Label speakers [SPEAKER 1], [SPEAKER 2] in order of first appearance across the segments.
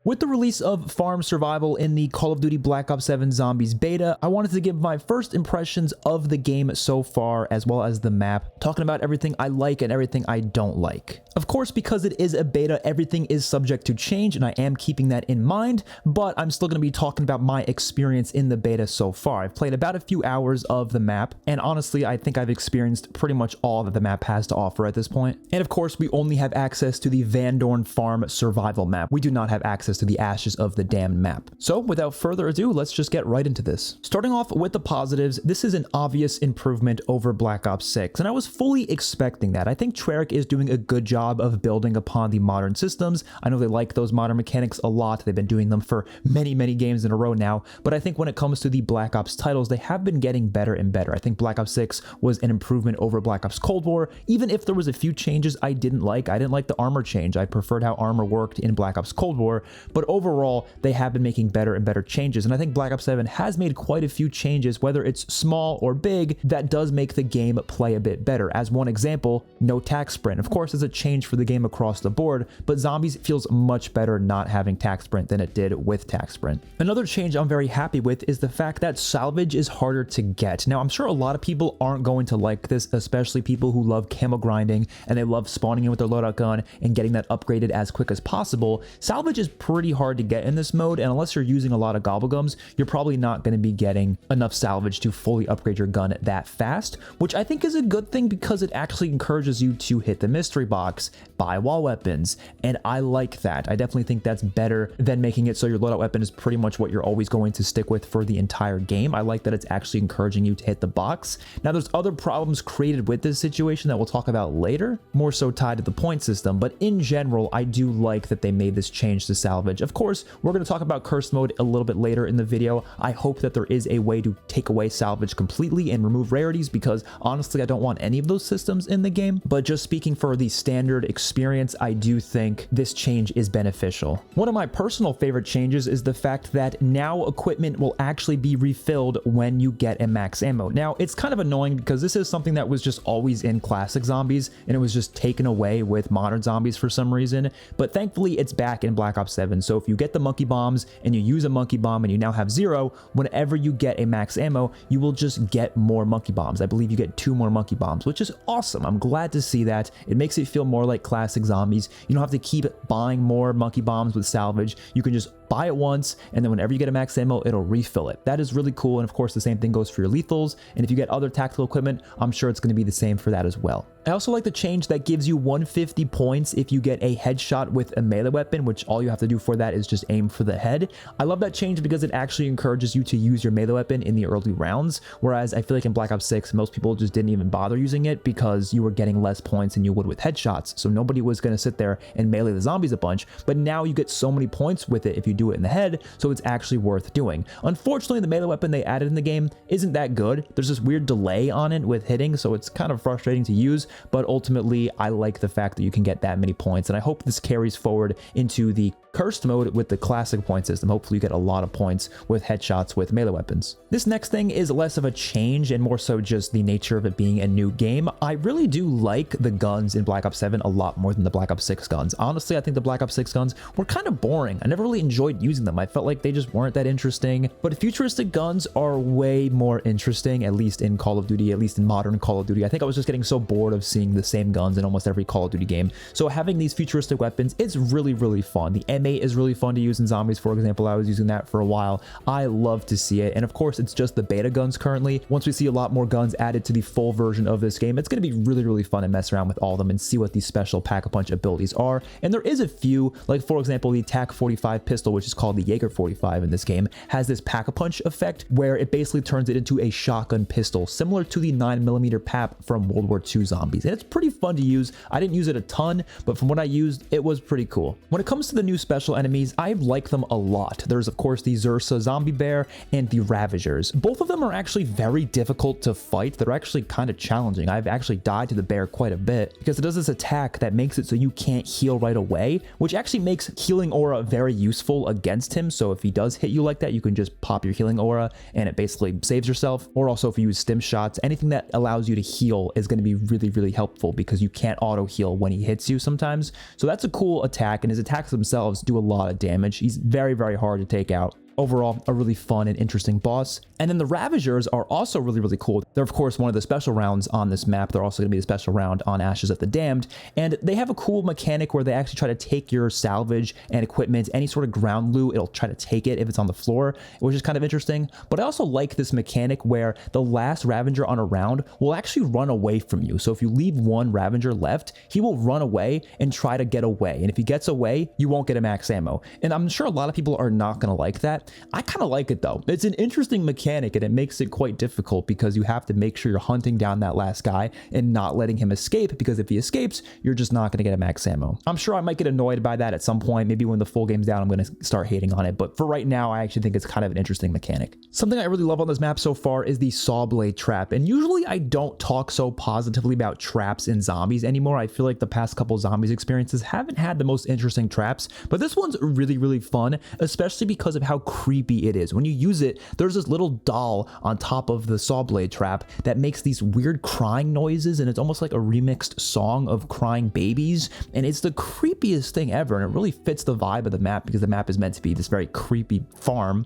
[SPEAKER 1] With the release of Farm Survival in the Call of Duty Black Ops 7 Zombies beta, I wanted to give my first impressions of the game so far, as well as the map, talking about everything I like and everything I don't like. Of course, because it is a beta, everything is subject to change, and I am keeping that in mind, but I'm still going to be talking about my experience in the beta so far. I've played about a few hours of the map, and honestly, I think I've experienced pretty much all that the map has to offer at this point. And of course, we only have access to the Vandorn Farm Survival map. We do not have access to the ashes of the damned map. So without further ado, let's just get right into this. Starting off with the positives, this is an obvious improvement over Black Ops 6, and I was fully expecting that. I think Treyarch is doing a good job of building upon the modern systems. I know they like those modern mechanics a lot. They've been doing them for many games in a row now, but I think when it comes to the Black Ops titles, they have been getting better and better. I think Black Ops 6 was an improvement over Black Ops Cold War, even if there was a few changes I didn't like. I didn't like the armor change. I preferred how armor worked in Black Ops Cold War, but overall, they have been making better and better changes, and I think Black Ops 7 has made quite a few changes, whether it's small or big, that does make the game play a bit better. As one example, no tac sprint. Of course, it's a change for the game across the board, but Zombies feels much better not having tac sprint than it did with tac sprint. Another change I'm very happy with is the fact that Salvage is harder to get. Now, I'm sure a lot of people aren't going to like this, especially people who love camo grinding and they love spawning in with their loadout gun and getting that upgraded as quick as possible. Salvage is pretty hard to get in this mode, and unless you're using a lot of gobblegums, you're probably not going to be getting enough salvage to fully upgrade your gun that fast, which I think is a good thing because it actually encourages you to hit the mystery box, buy wall weapons, and I like that. I definitely think that's better than making it so your loadout weapon is pretty much what you're always going to stick with for the entire game. I like that it's actually encouraging you to hit the box. Now, there's other problems created with this situation that we'll talk about later, more so tied to the point system, but in general, I do like that they made this change to salvage. Of course, we're going to talk about cursed mode a little bit later in the video. I hope that there is a way to take away salvage completely and remove rarities, because honestly, I don't want any of those systems in the game. But just speaking for the standard experience, I do think this change is beneficial. One of my personal favorite changes is the fact that now equipment will actually be refilled when you get a max ammo. Now, it's kind of annoying because this is something that was just always in classic Zombies, and it was just taken away with modern Zombies for some reason, but thankfully it's back in Black Ops 7. So if you get the monkey bombs and you use a monkey bomb and you now have 0, whenever you get a max ammo, you will just get more monkey bombs. I believe you get 2 more monkey bombs, which is awesome. I'm glad to see that. It makes it feel more like classic Zombies. You don't have to keep buying more monkey bombs with salvage. You can just buy it once, and then whenever you get a max ammo, it'll refill it. That is really cool, and of course the same thing goes for your lethals, and if you get other tactical equipment, I'm sure it's going to be the same for that as well. I also like the change that gives you 150 points if you get a headshot with a melee weapon, which all you have to do for that is just aim for the head. I love that change because it actually encourages you to use your melee weapon in the early rounds, whereas I feel like in Black Ops 6, most people just didn't even bother using it because you were getting less points than you would with headshots, so nobody was going to sit there and melee the zombies a bunch, but now you get so many points with it if you do it in the head, so it's actually worth doing. Unfortunately, the melee weapon they added in the game isn't that good. There's this weird delay on it with hitting, so it's kind of frustrating to use, but ultimately I like the fact that you can get that many points, and I hope this carries forward into the cursed mode with the classic point system. Hopefully you get a lot of points with headshots with melee weapons. This next thing is less of a change and more so just the nature of it being a new game. I really do like the guns in Black Ops 7 a lot more than the Black Ops 6 guns. Honestly, I think the Black Ops 6 guns were kind of boring. I never really enjoyed using them. I felt like they just weren't that interesting, but futuristic guns are way more interesting, at least in Call of Duty, at least in modern Call of Duty. I think I was just getting so bored of seeing the same guns in almost every Call of Duty game. So having these futuristic weapons, it's really fun. The M8 is really fun to use in Zombies, for example. I was using that for a while. I love to see it. And of course, it's just the beta guns currently. Once we see a lot more guns added to the full version of this game, it's going to be really fun to mess around with all of them and see what these special pack-a-punch abilities are. And there is a few, like for example, the TAC 45 pistol, which is called the Jaeger 45 in this game, has this pack-a-punch effect where it basically turns it into a shotgun pistol, similar to the 9mm PAP from World War II Zombies. And it's pretty fun to use. I didn't use it a ton, but from what I used, it was pretty cool. When it comes to the new special enemies, I like them a lot. There's of course the Zursa zombie bear and the Ravagers. Both of them are actually very difficult to fight. They're actually kind of challenging. I've actually died to the bear quite a bit because it does this attack that makes it so you can't heal right away, which actually makes healing aura very useful against him. So if he does hit you like that, you can just pop your healing aura and it basically saves yourself. Or also if you use stim shots, anything that allows you to heal is going to be really helpful because you can't auto heal when he hits you sometimes. So that's a cool attack, and his attacks themselves do a lot of damage. He's very, very hard to take out. Overall, a really fun and interesting boss. And then the Ravagers are also really, really cool. They're, of course, one of the special rounds on this map. They're also going to be a special round on Ashes of the Damned. And they have a cool mechanic where they actually try to take your salvage and equipment, any sort of ground loot, it'll try to take it if it's on the floor, which is kind of interesting. But I also like this mechanic where the last Ravager on a round will actually run away from you. So if you leave one Ravager left, he will run away and try to get away. And if he gets away, you won't get a max ammo. And I'm sure a lot of people are not going to like that. I kind of like it though. It's an interesting mechanic and it makes it quite difficult because you have to make sure you're hunting down that last guy and not letting him escape, because if he escapes, you're just not going to get a max ammo. I'm sure I might get annoyed by that at some point. Maybe when the full game's down, I'm going to start hating on it. But for right now, I actually think it's kind of an interesting mechanic. Something I really love on this map so far is the saw blade trap. And usually I don't talk so positively about traps in zombies anymore. I feel like the past couple zombies experiences haven't had the most interesting traps, but this one's really, really fun, especially because of how creepy it is. When you use it, there's this little doll on top of the saw blade trap that makes these weird crying noises, and it's almost like a remixed song of crying babies, and it's the creepiest thing ever, and it really fits the vibe of the map because the map is meant to be this very creepy farm.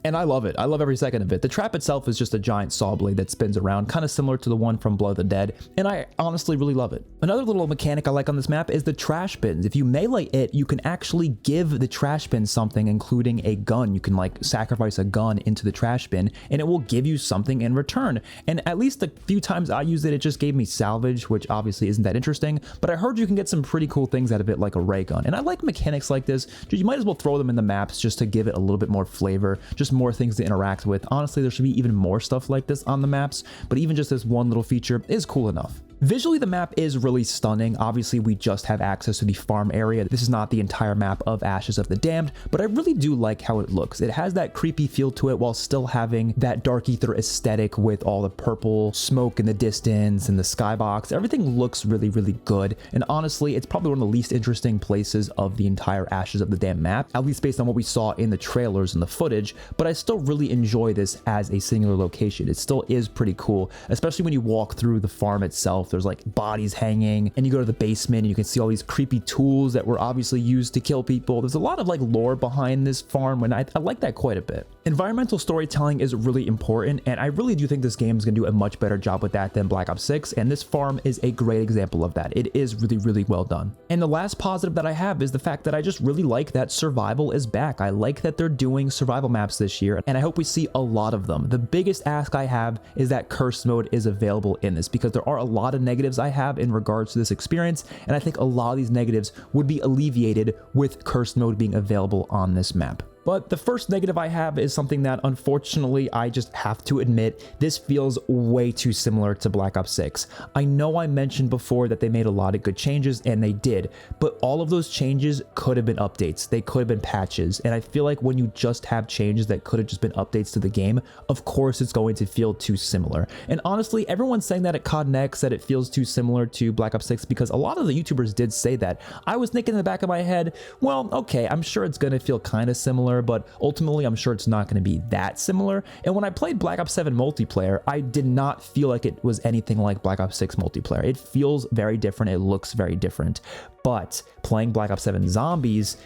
[SPEAKER 1] And I love it. I love every second of it. The trap itself is just a giant saw blade that spins around, kind of similar to the one from Blood of the Dead, and I honestly really love it. Another little mechanic I like on this map is the trash bins. If you melee it, you can actually give the trash bin something, including a gun. You can like sacrifice a gun into the trash bin, and it will give you something in return. And at least the few times I used it, it just gave me salvage, which obviously isn't that interesting, but I heard you can get some pretty cool things out of it, like a ray gun. And I like mechanics like this. You might as well throw them in the maps just to give it a little bit more flavor, just more things to interact with. Honestly, there should be even more stuff like this on the maps, but even just this one little feature is cool enough. Visually, the map is really stunning. Obviously, we just have access to the farm area. This is not the entire map of Ashes of the Damned, but I really do like how it looks. It has that creepy feel to it while still having that dark ether aesthetic with all the purple smoke in the distance and the skybox. Everything looks really, really good. And honestly, it's probably one of the least interesting places of the entire Ashes of the Damned map, at least based on what we saw in the trailers and the footage, but I still really enjoy this as a singular location. It still is pretty cool, especially when you walk through the farm itself. There's like bodies hanging, and you go to the basement and you can see all these creepy tools that were obviously used to kill people. There's a lot of like lore behind this farm, and I like that quite a bit. Environmental storytelling is really important, and I really do think this game is going to do a much better job with that than Black Ops 6, and this farm is a great example of that. It is really, really well done. And the last positive that I have is the fact that I just really like that survival is back. I like that they're doing survival maps this year, and I hope we see a lot of them. The biggest ask I have is that cursed mode is available in this, because there are a lot of negatives I have in regards to this experience, and I think a lot of these negatives would be alleviated with cursed mode being available on this map. But the first negative I have is something that unfortunately I just have to admit, this feels way too similar to Black Ops 6. I know I mentioned before that they made a lot of good changes, and they did, but all of those changes could have been updates. They could have been patches, and I feel like when you just have changes that could have just been updates to the game, of course it's going to feel too similar. And honestly, everyone's saying that at COD Next, that it feels too similar to Black Ops 6, because a lot of the YouTubers did say that. I was thinking in the back of my head, well, okay, I'm sure it's going to feel kind of similar, but ultimately I'm sure it's not going to be that similar. And when I played Black Ops 7 multiplayer, I did not feel like it was anything like Black Ops 6 multiplayer. It feels very different. It looks very different. But playing Black Ops 7 Zombies,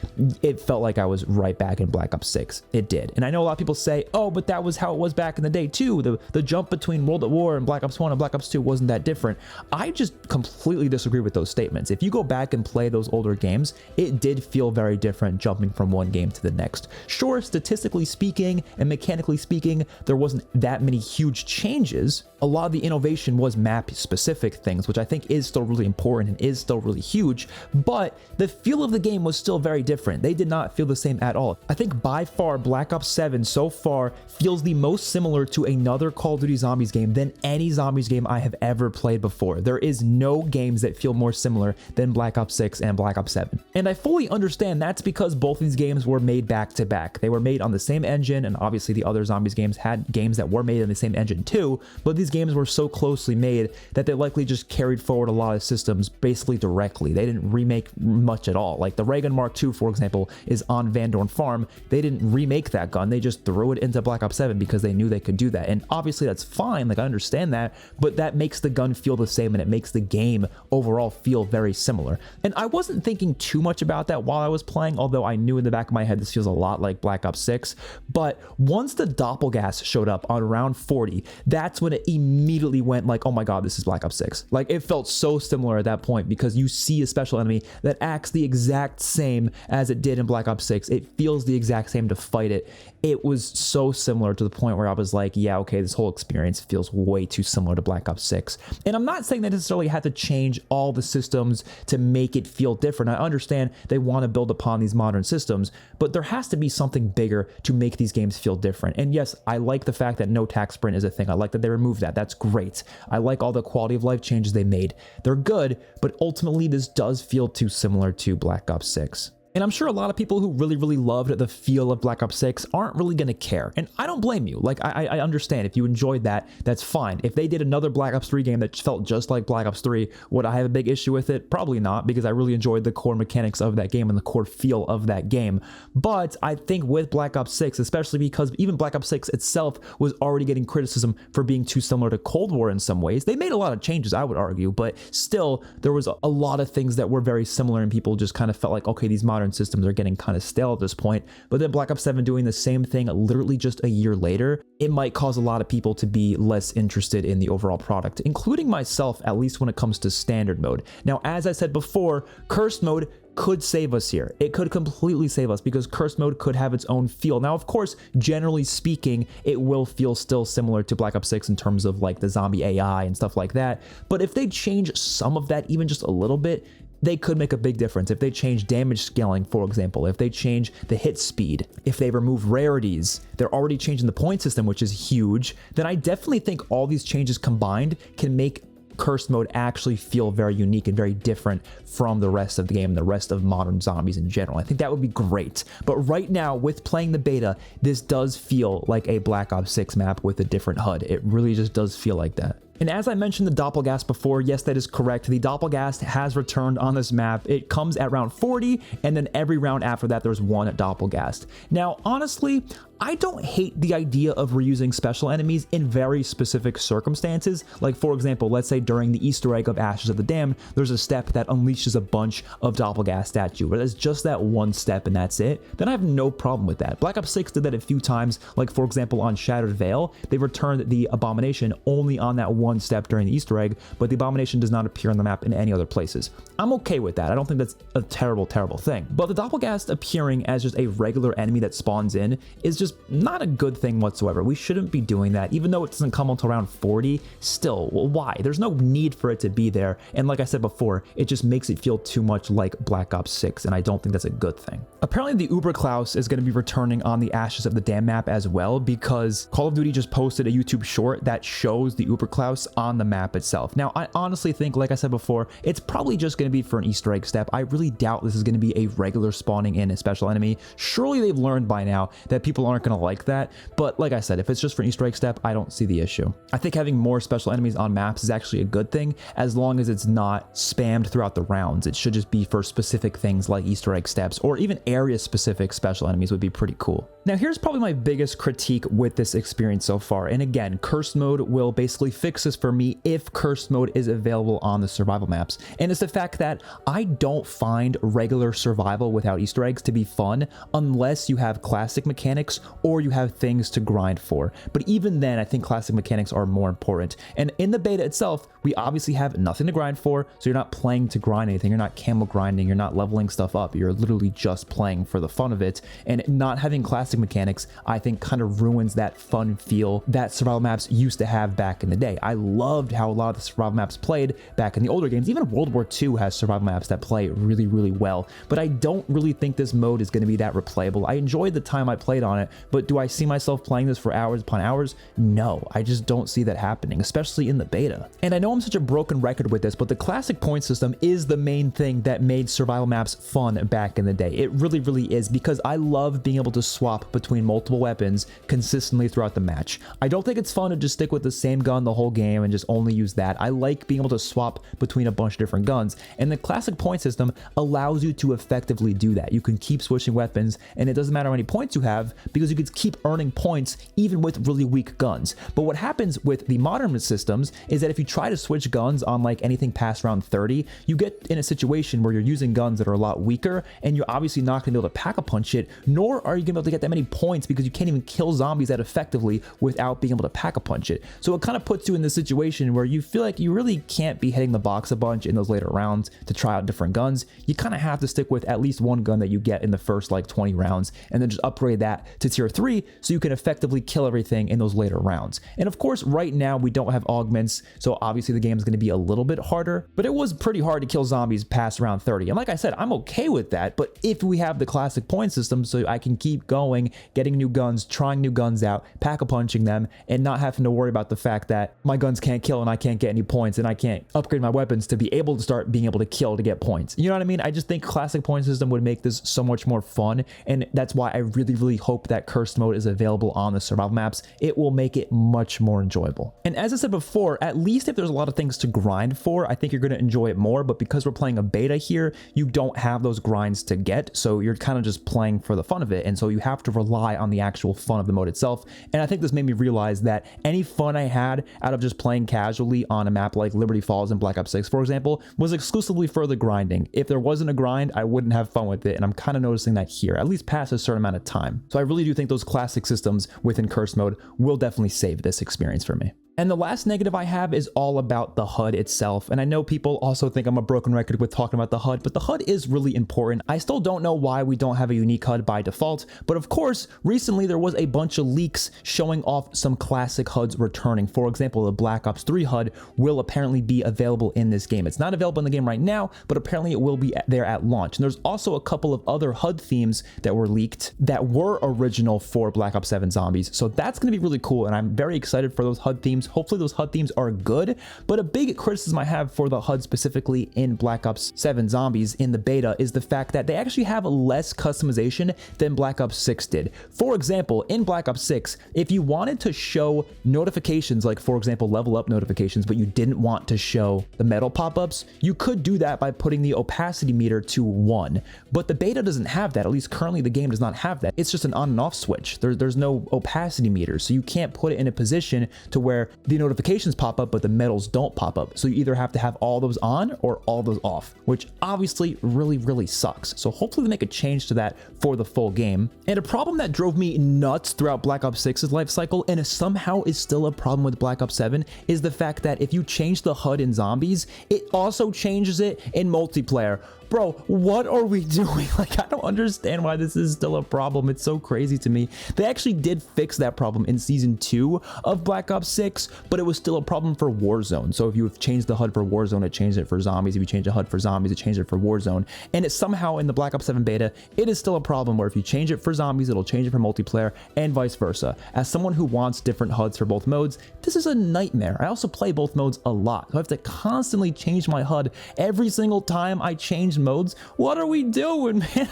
[SPEAKER 1] it felt like I was right back in Black Ops 6. It did. And I know a lot of people say, oh, but that was how it was back in the day too. The jump between World at War and Black Ops 1 and Black Ops 2 wasn't that different. I just completely disagree with those statements. If you go back and play those older games, it did feel very different jumping from one game to the next. Sure, statistically speaking and mechanically speaking, there wasn't that many huge changes. A lot of the innovation was map specific things, which I think is still really important and is still really huge. But the feel of the game was still very different. They did not feel the same at all. I think by far Black Ops 7 so far feels the most similar to another Call of Duty Zombies game than any Zombies game I have ever played before. There is no games that feel more similar than Black Ops 6 and Black Ops 7. And I fully understand that's because both of these games were made back to back. They were made on the same engine, and obviously the other Zombies games had games that were made on the same engine too, but these games were so closely made that they likely just carried forward a lot of systems basically directly. They didn't remake much at all. Like the ray gun Mark II, for example, is on Vandorn Farm. They didn't remake that gun. They just threw it into Black Ops 7 because they knew they could do that. And obviously that's fine. Like I understand that, but that makes the gun feel the same and it makes the game overall feel very similar. And I wasn't thinking too much about that while I was playing, although I knew in the back of my head this feels a lot like Black Ops 6. But once the Doppelghast showed up on round 40, that's when it immediately went like, oh my god, this is Black Ops 6. Like it felt so similar at that point because you see a special enemy that acts the exact same as it did in Black Ops 6. It feels the exact same to fight it. It was so similar to the point where I was like, yeah, okay, this whole experience feels way too similar to Black Ops 6. And I'm not saying they necessarily had to change all the systems to make it feel different. I understand they want to build upon these modern systems, but there has to be something bigger to make these games feel different. And yes, I like the fact that no tac sprint is a thing. I like that they removed that. That's great. I like all the quality of life changes they made. They're good, but ultimately this does feel too similar to Black Ops 6. And I'm sure a lot of people who really loved the feel of Black Ops 6 aren't really going to care. And I don't blame you. Like, I understand if you enjoyed that, that's fine. If they did another Black Ops 3 game that felt just like Black Ops 3, would I have a big issue with it? Probably not, because I really enjoyed the core mechanics of that game and the core feel of that game. But I think with Black Ops 6, especially because even Black Ops 6 itself was already getting criticism for being too similar to Cold War in some ways. They made a lot of changes, I would argue, but still, there was a lot of things that were very similar and people just kind of felt like, okay, these modern systems are getting kind of stale at this point. But then Black Ops 7 doing the same thing literally just a year later, it might cause a lot of people to be less interested in the overall product, including myself, at least when it comes to standard mode. Now, as I said before, cursed mode could save us here. It could completely save us because cursed mode could have its own feel. Now, of course, generally speaking, it will feel still similar to Black Ops 6 in terms of like the zombie AI and stuff like that. But if they change some of that, even just a little bit, they could make a big difference. If they change damage scaling, for example, if they change the hit speed, if they remove rarities, they're already changing the point system, which is huge, then I definitely think all these changes combined can make cursed mode actually feel very unique and very different from the rest of the game and the rest of modern zombies in general. I think that would be great. But right now, with playing the beta, this does feel like a Black Ops 6 map with a different HUD. It really just does feel like that. And as I mentioned the Doppelghast before, yes, that is correct. The Doppelghast has returned on this map. It comes at round 40, and then every round after that, there's one Doppelghast. Now, honestly, I don't hate the idea of reusing special enemies in very specific circumstances. Like, for example, let's say during the Easter egg of Ashes of the Damned, there's a step that unleashes a bunch of Doppelghast at you, but it's just that one step and that's it. Then I have no problem with that. Black Ops 6 did that a few times. Like, for example, on Shattered Veil, they returned the Abomination only on that one step during the Easter egg, but the Abomination does not appear on the map in any other places. I'm okay with that. I don't think that's a terrible thing. But the Doppelghast appearing as just a regular enemy that spawns in is just not a good thing whatsoever. We shouldn't be doing that. Even though it doesn't come until around 40, still, well, why? There's no need for it to be there. And like I said before, it just makes it feel too much like Black Ops 6, and I don't think that's a good thing. Apparently, the Uberklaus is going to be returning on the Ashes of the Damned map as well, because Call of Duty just posted a YouTube short that shows the Uberklaus on the map itself. Now, I honestly think, like I said before, it's probably just going to be for an Easter egg step. I really doubt this is going to be a regular spawning in a special enemy. Surely they've learned by now that people aren't going to like that, but like I said, if it's just for an Easter egg step, I don't see the issue. I think having more special enemies on maps is actually a good thing, as long as it's not spammed throughout the rounds. It should just be for specific things like Easter egg steps, or even area-specific special enemies would be pretty cool. Now, here's probably my biggest critique with this experience so far, and again, cursed mode will basically fix this for me if cursed mode is available on the survival maps, and it's the fact that I don't find regular survival without Easter eggs to be fun unless you have classic mechanics or you have things to grind for. But even then, I think classic mechanics are more important. And in the beta itself, we obviously have nothing to grind for, so you're not playing to grind anything. You're not camo grinding, you're not leveling stuff up. You're literally just playing for the fun of it. And not having classic mechanics, I think, kind of ruins that fun feel that survival maps used to have back in the day. I loved how a lot of the survival maps played back in the older games. Even World War II has survival maps that play really well, but I don't really think this mode is going to be that replayable. I enjoyed the time I played on it, but do I see myself playing this for hours upon hours? No, I just don't see that happening, especially in the beta. And I know I'm such a broken record with this, but the classic point system is the main thing that made survival maps fun back in the day. It really is, because I love being able to swap between multiple weapons consistently throughout the match. I don't think it's fun to just stick with the same gun the whole game game and just only use that. I like being able to swap between a bunch of different guns, and the classic point system allows you to effectively do that. You can keep switching weapons, and it doesn't matter how many points you have because you can keep earning points even with really weak guns. But what happens with the modern systems is that if you try to switch guns on like anything past round 30, you get in a situation where you're using guns that are a lot weaker, and you're obviously not going to be able to pack-a-punch it, nor are you going to be able to get that many points because you can't even kill zombies that effectively without being able to pack-a-punch it. So it kind of puts you in this situation where you feel like you really can't be hitting the box a bunch in those later rounds to try out different guns. You kind of have to stick with at least one gun that you get in the first like 20 rounds, and then just upgrade that to tier 3 so you can effectively kill everything in those later rounds. And of course, right now we don't have augments, so obviously the game is going to be a little bit harder, but it was pretty hard to kill zombies past round 30. And like I said, I'm okay with that, but if we have the classic point system so I can keep going, getting new guns, trying new guns out, pack-a-punching them, and not having to worry about the fact that my guns can't kill and I can't get any points and I can't upgrade my weapons to be able to start being able to kill to get points. You know what I mean? I just think classic point system would make this so much more fun, and that's why I really hope that cursed mode is available on the survival maps. It will make it much more enjoyable. And as I said before, at least if there's a lot of things to grind for, I think you're going to enjoy it more, but because we're playing a beta here, you don't have those grinds to get, so you're kind of just playing for the fun of it, and so you have to rely on the actual fun of the mode itself. And I think this made me realize that any fun I had out of just playing casually on a map like Liberty Falls and Black Ops 6, for example, was exclusively for the grinding. If there wasn't a grind, I wouldn't have fun with it, and I'm kind of noticing that here, at least past a certain amount of time. So I really do think those classic systems within Cursed mode will definitely save this experience for me. And the last negative I have is all about the HUD itself. And I know people also think I'm a broken record with talking about the HUD, but the HUD is really important. I still don't know why we don't have a unique HUD by default, but of course, recently there was a bunch of leaks showing off some classic HUDs returning. For example, the Black Ops 3 HUD will apparently be available in this game. It's not available in the game right now, but apparently it will be there at launch. And there's also a couple of other HUD themes that were leaked that were original for Black Ops 7 Zombies. So that's going to be really cool, and I'm very excited for those HUD themes. Hopefully those HUD themes are good, but a big criticism I have for the HUD specifically in Black Ops 7 Zombies in the beta is the fact that they actually have less customization than Black Ops 6 did. For example, in Black Ops 6, if you wanted to show notifications, like for example level up notifications, but you didn't want to show the metal pop-ups, you could do that by putting the opacity meter to 1. But the beta doesn't have that. At least currently the game does not have that. It's just an on and off switch. There's no opacity meter, so you can't put it in a position to where the notifications pop up but the medals don't pop up. So you either have to have all those on or all those off, which obviously really sucks. So hopefully they make a change to that for the full game. And a problem that drove me nuts throughout Black Ops 6's life cycle, and somehow is still a problem with Black Ops 7, is the fact that if you change the HUD in Zombies, it also changes it in multiplayer. Bro, what are we doing? Like, I don't understand why this is still a problem. It's so crazy to me. They actually did fix that problem in Season 2 of Black Ops 6, but it was still a problem for Warzone. So if you have changed the HUD for Warzone, it changed it for Zombies. If you change the HUD for Zombies, it changed it for Warzone. And it's somehow in the Black Ops 7 beta, it is still a problem where if you change it for Zombies, it'll change it for multiplayer and vice versa. As someone who wants different HUDs for both modes, this is a nightmare. I also play both modes a lot, so I have to constantly change my HUD every single time I change modes. What are we doing, man?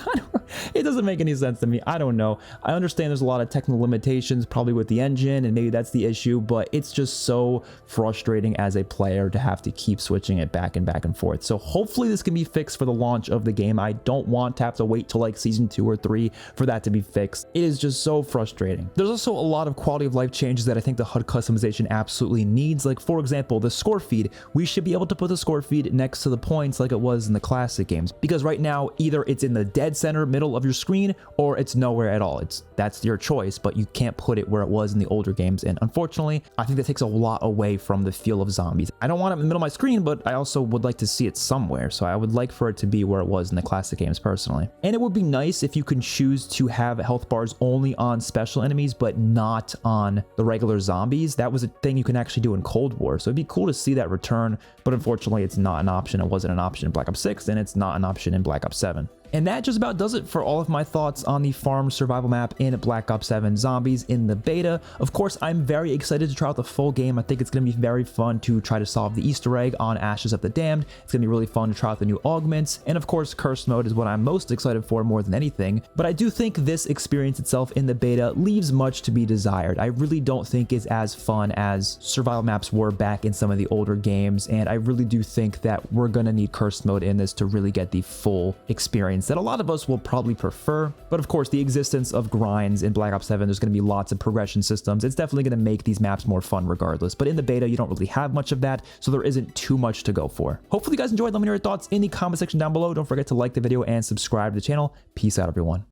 [SPEAKER 1] It doesn't make any sense to me. I don't know. I understand there's a lot of technical limitations probably with the engine, and maybe that's the issue, but it's just so frustrating as a player to have to keep switching it back and forth. So hopefully this can be fixed for the launch of the game. I don't want to have to wait till like Season 2 or 3 for that to be fixed. It is just so frustrating. There's also a lot of quality of life changes that I think the HUD customization absolutely needs. Like for example, the score feed. We should be able to put the score feed next to the points like it was in the classic games, because right now either it's in the dead center middle of your screen or it's nowhere at all. That's your choice, but you can't put it where it was in the older games, and unfortunately I think that takes a lot away from the feel of Zombies. I don't want it in the middle of my screen, but I also would like to see it somewhere, so I would like for it to be where it was in the classic games personally. And it would be nice if you can choose to have health bars only on special enemies but not on the regular zombies. That was a thing you can actually do in Cold War, so it'd be cool to see that return, but unfortunately it's not an option. It wasn't an option in Black Ops 6 and it's not an option in Black Ops 7. And that just about does it for all of my thoughts on the farm survival map in Black Ops 7 Zombies in the beta. Of course, I'm very excited to try out the full game. I think it's going to be very fun to try to solve the Easter egg on Ashes of the Damned. It's going to be really fun to try out the new augments. And of course, Curse mode is what I'm most excited for more than anything. But I do think this experience itself in the beta leaves much to be desired. I really don't think it's as fun as survival maps were back in some of the older games. And I really do think that we're going to need Curse mode in this to really get the full experience that a lot of us will probably prefer. But of course, the existence of grinds in Black Ops 7, there's going to be lots of progression systems. It's definitely going to make these maps more fun regardless. But in the beta, you don't really have much of that, so there isn't too much to go for. Hopefully you guys enjoyed. Let me know your thoughts in the comment section down below. Don't forget to like the video and subscribe to the channel. Peace out, everyone.